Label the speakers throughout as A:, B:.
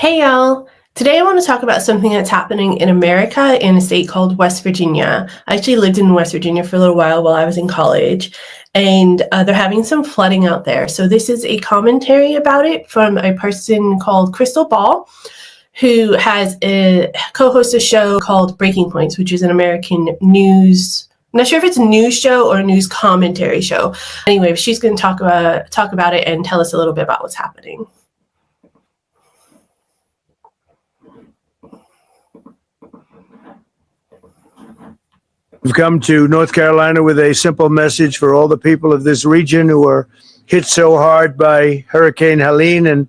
A: Hey y'all! Today I want to talk about something that's happening in America in a state called West Virginia. I actually lived in West Virginia for a little while I was in college, and they're having some flooding out there. So this is a commentary about it from a person called Krystal, who has co-hosts a show called Breaking Points, which is an American news. I'm not sure if it's a news show or a news commentary show. Anyway, she's going to talk about it and tell us a little bit about what's happening.
B: We've come to North Carolina with a simple message for all the people of this region who are hit so hard by Hurricane Helene. And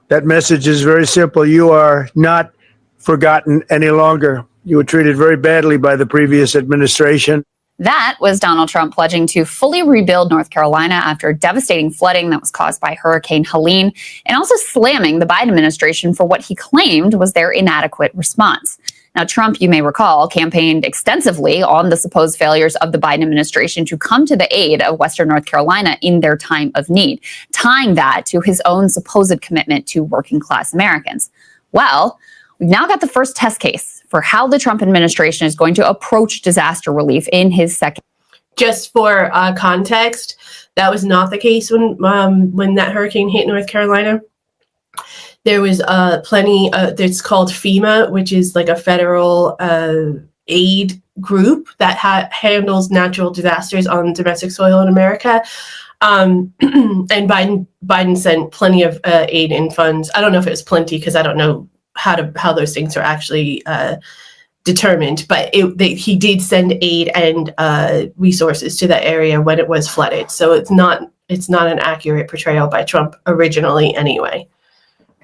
B: that message is very simple. You are not forgotten any longer. You were treated very badly by the previous administration.
C: That was Donald Trump pledging to fully rebuild North Carolina after devastating flooding that was caused by Hurricane Helene, and also slamming the Biden administration for what he claimed was their inadequate response. Now, Trump, you may recall, campaigned extensively on the supposed failures of the Biden administration to come to the aid of Western North Carolina in their time of need, tying that to his own supposed commitment to working class Americans. Well, we've now got the first test case for how the Trump administration is going to approach disaster relief in his second.
A: Just for context, that was not the case when that hurricane hit North Carolina. There was plenty. It's called FEMA, which is like a federal aid group that handles natural disasters on domestic soil in America. And Biden sent plenty of aid and funds. I don't know if it was plenty because I don't know how those things are actually determined, but he did send aid and resources to that area when it was flooded. So it's not an accurate portrayal by Trump originally anyway.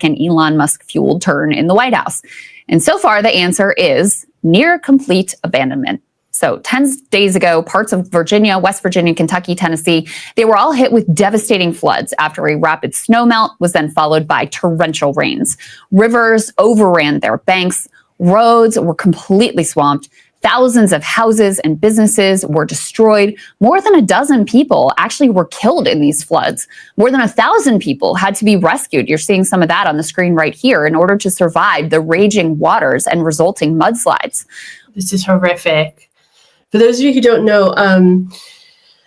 C: An Elon Musk fueled turn in the White House. And so far, the answer is near complete abandonment. So 10 days ago, parts of Virginia, West Virginia, Kentucky, Tennessee, they were all hit with devastating floods after a rapid snowmelt was then followed by torrential rains. Rivers overran their banks. Roads were completely swamped. Thousands of houses and businesses were destroyed. More than a dozen people actually were killed in these floods. More than 1,000 people had to be rescued. You're seeing some of that on the screen right here in order to survive the raging waters and resulting mudslides.
A: This is horrific. For those of you who don't know,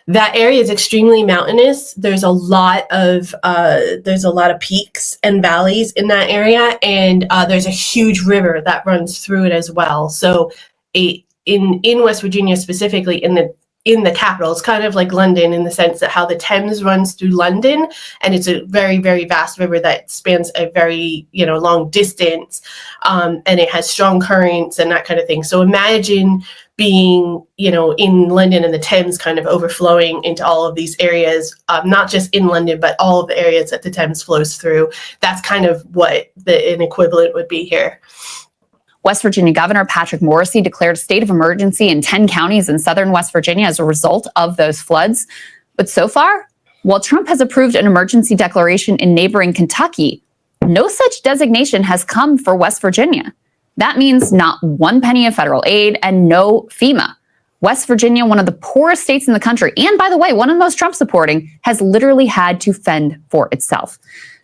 A: that area is extremely mountainous. There's a lot of peaks and valleys in that area, and there's a huge river that runs through it as well. So in West Virginia specifically, in the capital, it's kind of like London in the sense that how the Thames runs through London, and it's a very, very vast river that spans a very long distance, and it has strong currents and that kind of thing. So imagine being in London and the Thames kind of overflowing into all of these areas, not just in London, but all of the areas that the Thames flows through. That's kind of what an equivalent would be here.
C: West Virginia Governor Patrick Morrisey declared a state of emergency in 10 counties in southern West Virginia as a result of those floods. But so far, while Trump has approved an emergency declaration in neighboring Kentucky, no such designation has come for West Virginia. That means not one penny of federal aid and no FEMA. West Virginia, one of the poorest states in the country, and by the way, one of the most Trump supporting, has literally had to fend for itself.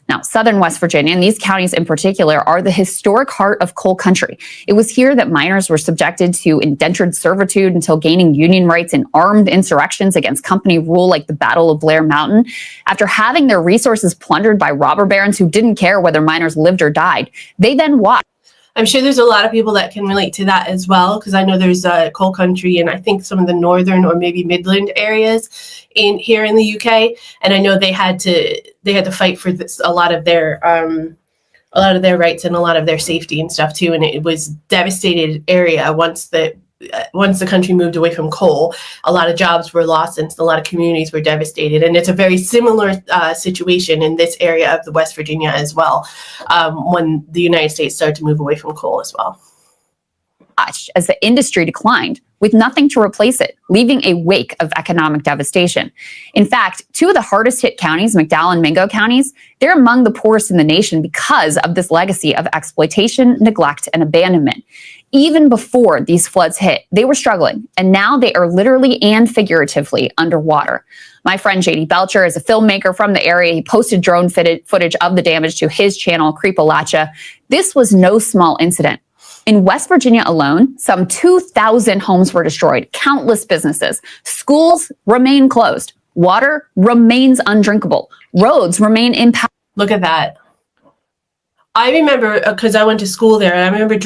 C: Now, southern West Virginia, and these counties in particular, are the historic heart of coal country. It was here that miners were subjected to indentured servitude until gaining union rights in armed insurrections against company rule like the Battle of Blair Mountain. After having their resources plundered by robber barons who didn't care whether miners lived or died, they then watched.
A: I'm sure there's a lot of people that can relate to that as well, because I know there's coal country and I think some of the northern or maybe Midland areas here in the UK, and I know they had to fight for a lot of their rights and a lot of their safety and stuff too. And it was devastated area once the country moved away from coal. A lot of jobs were lost and a lot of communities were devastated. And it's a very similar situation in this area of the West Virginia as well, when the United States started to move away from coal as well.
C: As the industry declined with nothing to replace it, leaving a wake of economic devastation. In fact, two of the hardest hit counties, McDowell and Mingo counties, they're among the poorest in the nation because of this legacy of exploitation, neglect, and abandonment. even before these floods hit, they were struggling, and now they are literally and figuratively underwater. My friend JD Belcher is a filmmaker from the area. He posted drone footage of the damage to his channel, Creepalacha. This was no small incident. In West Virginia alone, some 2,000 homes were destroyed, countless businesses. Schools remain closed. Water remains undrinkable. Roads remain impacted.
A: Look at that. I remember, because I went to school there, and I remember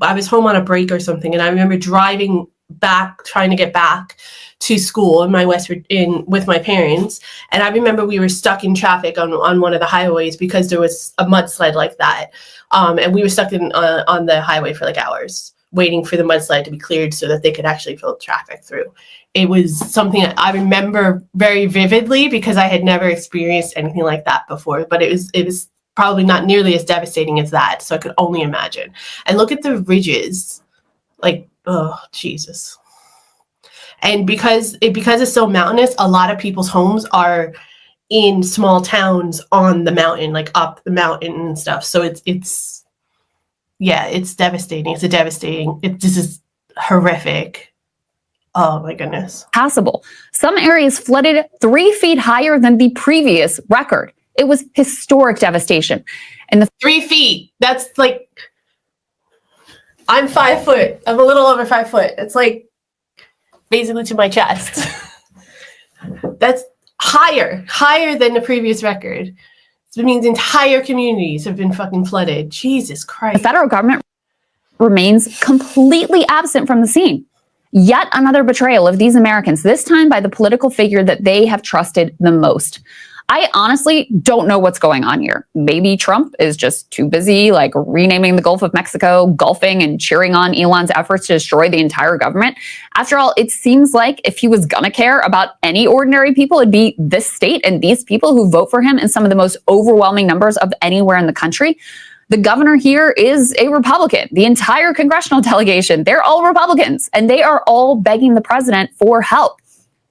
A: I was home on a break or something, and I remember driving back, trying to get back to school with my parents. And I remember we were stuck in traffic on one of the highways because there was a mudslide like that. And we were stuck on the highway for like hours, waiting for the mudslide to be cleared so that they could actually fill traffic through. It was something that I remember very vividly because I had never experienced anything like that before, but it was probably not nearly as devastating as that. So I could only imagine. And look at the ridges, like, oh, Jesus. And because it's so mountainous, a lot of people's homes are in small towns on the mountain, like up the mountain and stuff. So it's devastating. This is horrific. Oh my goodness.
C: Passable. Some areas flooded 3 feet higher than the previous record. It was historic devastation. And
A: 3 feet, that's like, I'm 5 foot. I'm a little over 5 foot. It's like basically to my chest. That's higher than the previous record. So it means entire communities have been fucking flooded. Jesus Christ.
C: the federal government remains completely absent from the scene. Yet another betrayal of these Americans, this time by the political figure that they have trusted the most. I honestly don't know what's going on here. Maybe Trump is just too busy, like renaming the Gulf of Mexico, golfing, and cheering on Elon's efforts to destroy the entire government. After all, it seems like if he was gonna care about any ordinary people, it'd be this state and these people who vote for him in some of the most overwhelming numbers of anywhere in the country. The governor here is a Republican. The entire congressional delegation, they're all Republicans, and they are all begging the president for help.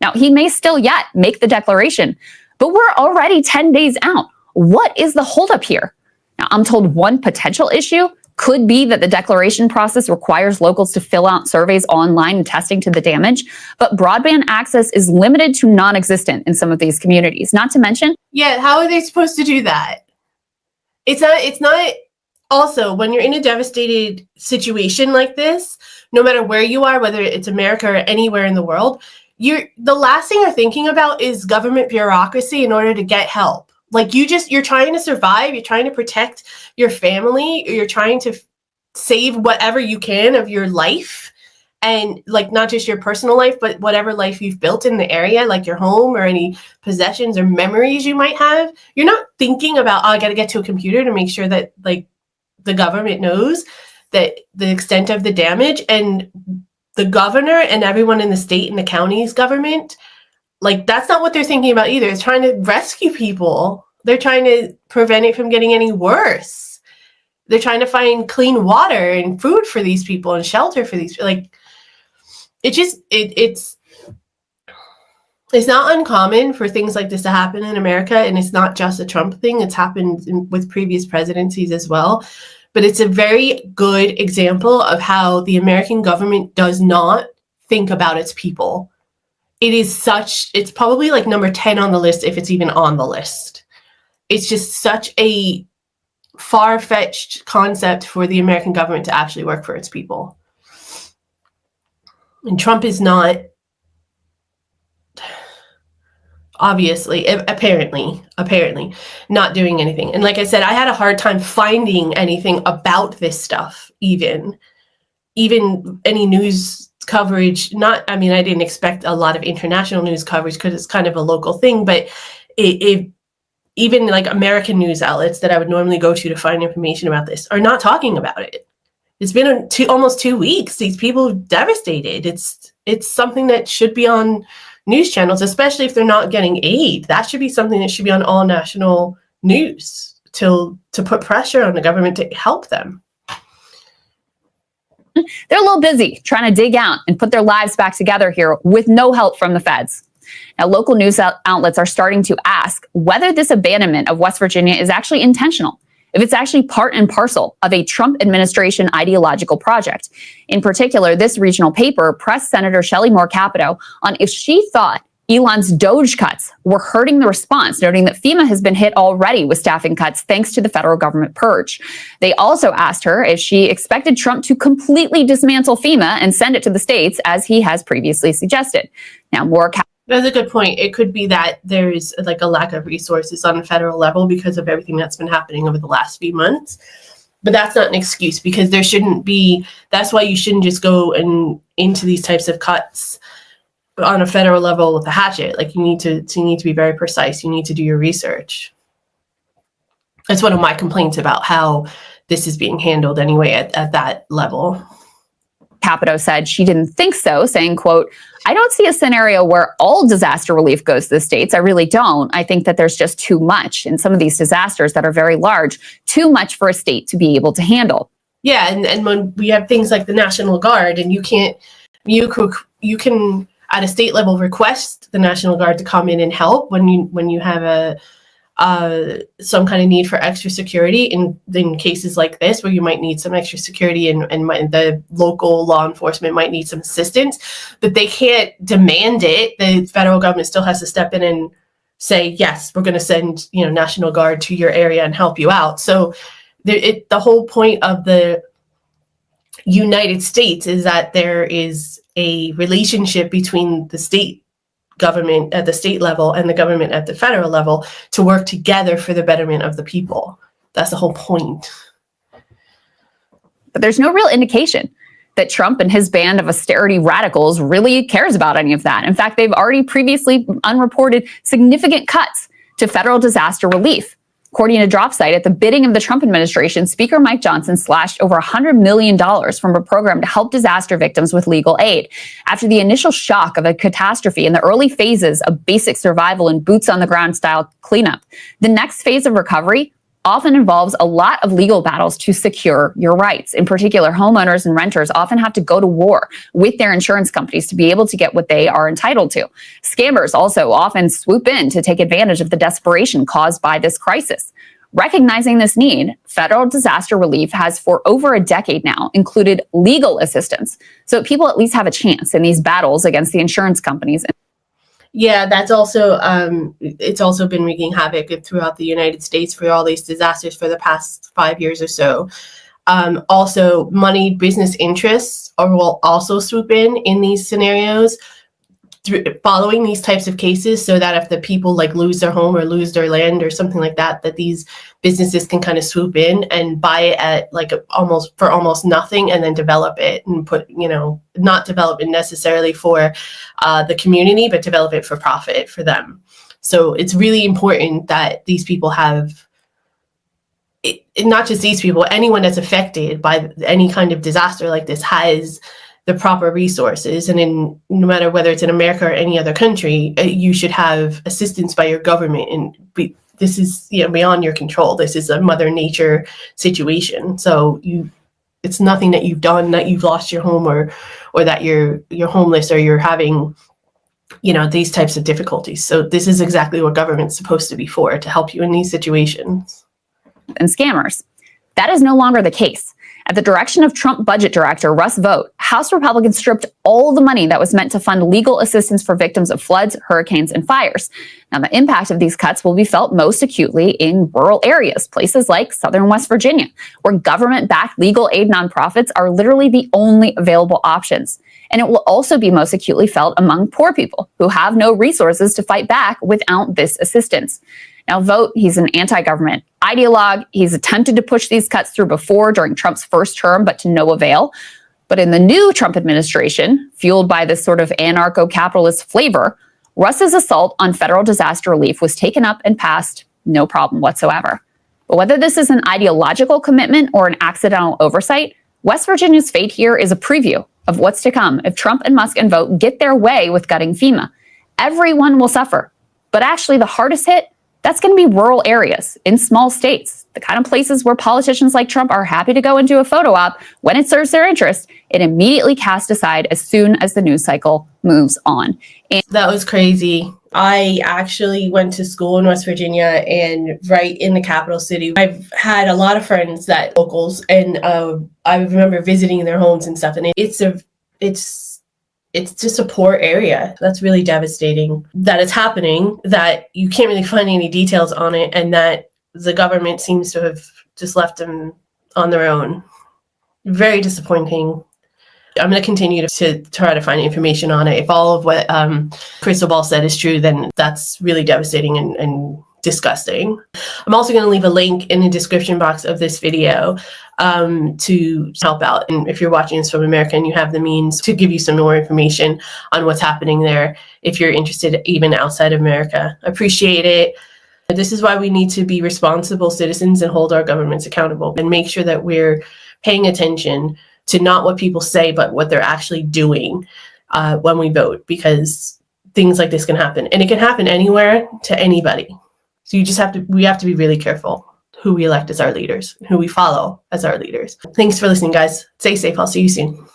C: Now, he may still yet make the declaration, but we're already 10 days out. What is the holdup here? Now, I'm told one potential issue could be that the declaration process requires locals to fill out surveys online and testing to the damage, but broadband access is limited to non-existent in some of these communities. Not to mention,
A: yeah, how are they supposed to do that? It's not. Also, when you're in a devastated situation like this, no matter where you are, whether it's America or anywhere in the world, the last thing you're thinking about is government bureaucracy in order to get help. Like you're trying to survive, you're trying to protect your family, you're trying to save whatever you can of your life, and like not just your personal life, but whatever life you've built in the area, like your home or any possessions or memories you might have. You're not thinking about, oh, I got to get to a computer to make sure that like the government knows that the extent of the damage, and the governor and everyone in the state and the county's government, like that's not what they're thinking about either. It's trying to rescue people. They're trying to prevent it from getting any worse. They're trying to find clean water and food for these people and shelter for these, like, it's not uncommon for things like this to happen in America, and it's not just a Trump thing. It's happened with previous presidencies as well. But it's a very good example of how the American government does not think about its people. It's probably like number 10 on the list, if it's even on the list. It's just such a far-fetched concept for the American government to actually work for its people. And Trump is not, obviously, apparently not doing anything. And like I said, I had a hard time finding anything about this stuff, even any news coverage. I didn't expect a lot of international news coverage because it's kind of a local thing, but even like American news outlets that I would normally go to find information about this are not talking about it. It's been almost 2 weeks. These people devastated. It's something that should be on news channels, especially if they're not getting aid. That should be something that should be on all national news to put pressure on the government to help them.
C: they're a little busy trying to dig out and put their lives back together here with no help from the feds. Now, local news outlets are starting to ask whether this abandonment of West Virginia is actually intentional. if it's actually part and parcel of a Trump administration ideological project. In particular, this regional paper pressed Senator Shelley Moore Capito on if she thought Elon's DOGE cuts were hurting the response, noting that FEMA has been hit already with staffing cuts thanks to the federal government purge. They also asked her if she expected Trump to completely dismantle FEMA and send it to the states, as he has previously suggested. Now,
A: that's a good point. It could be that there's like a lack of resources on a federal level because of everything that's been happening over the last few months. But that's not an excuse, because there shouldn't be, that's why you shouldn't just go into these types of cuts on a federal level with a hatchet. Like you need to be very precise. You need to do your research. That's one of my complaints about how this is being handled anyway at that level.
C: Capito said she didn't think so, saying, quote, "I don't see a scenario where all disaster relief goes to the states. I really don't. I think that there's just too much in some of these disasters that are very large, too much for a state to be able to handle."
A: Yeah, and when we have things like the National Guard, and you can at a state level request the National Guard to come in and help when you have some kind of need for extra security in cases like this, where you might need some extra security and the local law enforcement might need some assistance, but they can't demand it. The federal government still has to step in and say, yes, we're going to send National Guard to your area and help you out. So the whole point of the United States is that there is a relationship between the state government at the state level and the government at the federal level to work together for the betterment of the people. That's the whole point.
C: But there's no real indication that Trump and his band of austerity radicals really cares about any of that. In fact, they've already previously unreported significant cuts to federal disaster relief. According to DropSite, at the bidding of the Trump administration, Speaker Mike Johnson slashed over $100 million from a program to help disaster victims with legal aid. After the initial shock of a catastrophe in the early phases of basic survival and boots-on-the-ground style cleanup, the next phase of recovery often involves a lot of legal battles to secure your rights. In particular, homeowners and renters often have to go to war with their insurance companies to be able to get what they are entitled to. Scammers also often swoop in to take advantage of the desperation caused by this crisis. Recognizing this need, federal disaster relief has for over a decade now included legal assistance, so people at least have a chance in these battles against the insurance companies.
A: Yeah, that's also it's also been wreaking havoc throughout the United States for all these disasters for the past 5 years or so. Also, moneyed business interests will also swoop in these scenarios following these types of cases, so that if the people lose their home or lose their land or something like that, that these businesses can kind of swoop in and buy it at almost nothing, and then develop it and not develop it necessarily for the community, but develop it for profit for them. So it's really important that these people have not just these people, anyone that's affected by any kind of disaster like this has the proper resources. And no matter whether it's in America or any other country, you should have assistance by your government. And this is beyond your control. This is a Mother Nature situation. So it's nothing that you've done, that you've lost your home or that you're homeless or you're having these types of difficulties. So this is exactly what government's supposed to be for, to help you in these situations.
C: And scammers. That is no longer the case. At the direction of Trump budget director Russ Vought, House Republicans stripped all the money that was meant to fund legal assistance for victims of floods, hurricanes, and fires. Now, the impact of these cuts will be felt most acutely in rural areas, places like southern West Virginia, where government-backed legal aid nonprofits are literally the only available options. And it will also be most acutely felt among poor people who have no resources to fight back without this assistance. Now, Vought, he's an anti-government ideologue. He's attempted to push these cuts through before during Trump's first term, but to no avail. But in the new Trump administration, fueled by this sort of anarcho-capitalist flavor, Russ's assault on federal disaster relief was taken up and passed, no problem whatsoever. But whether this is an ideological commitment or an accidental oversight, West Virginia's fate here is a preview of what's to come if Trump and Musk and Vought get their way with gutting FEMA. Everyone will suffer. But actually, the hardest hit That's going to be rural areas in small states, the kind of places where politicians like Trump are happy to go and do a photo op when it serves their interest and immediately cast aside as soon as the news cycle moves on. And
A: that was crazy. I actually went to school in West Virginia, and right in the capital city. I've had a lot of friends that locals, and I remember visiting their homes and stuff. And it's just a poor area. That's really devastating that it's happening, that you can't really find any details on it, and that the government seems to have just left them on their own. Very disappointing. I'm going to continue to try to find information on it. If all of what Krystal said is true, then that's really devastating and disgusting. I'm also going to leave a link in the description box of this video to help out. And if you're watching this from America and you have the means, to give you some more information on what's happening there, if you're interested even outside of America. I appreciate it. This is why we need to be responsible citizens and hold our governments accountable and make sure that we're paying attention to not what people say, but what they're actually doing when we vote, because things like this can happen, and it can happen anywhere to anybody. So we have to be really careful who we elect as our leaders, who we follow as our leaders. Thanks for listening, guys. Stay safe. I'll see you soon.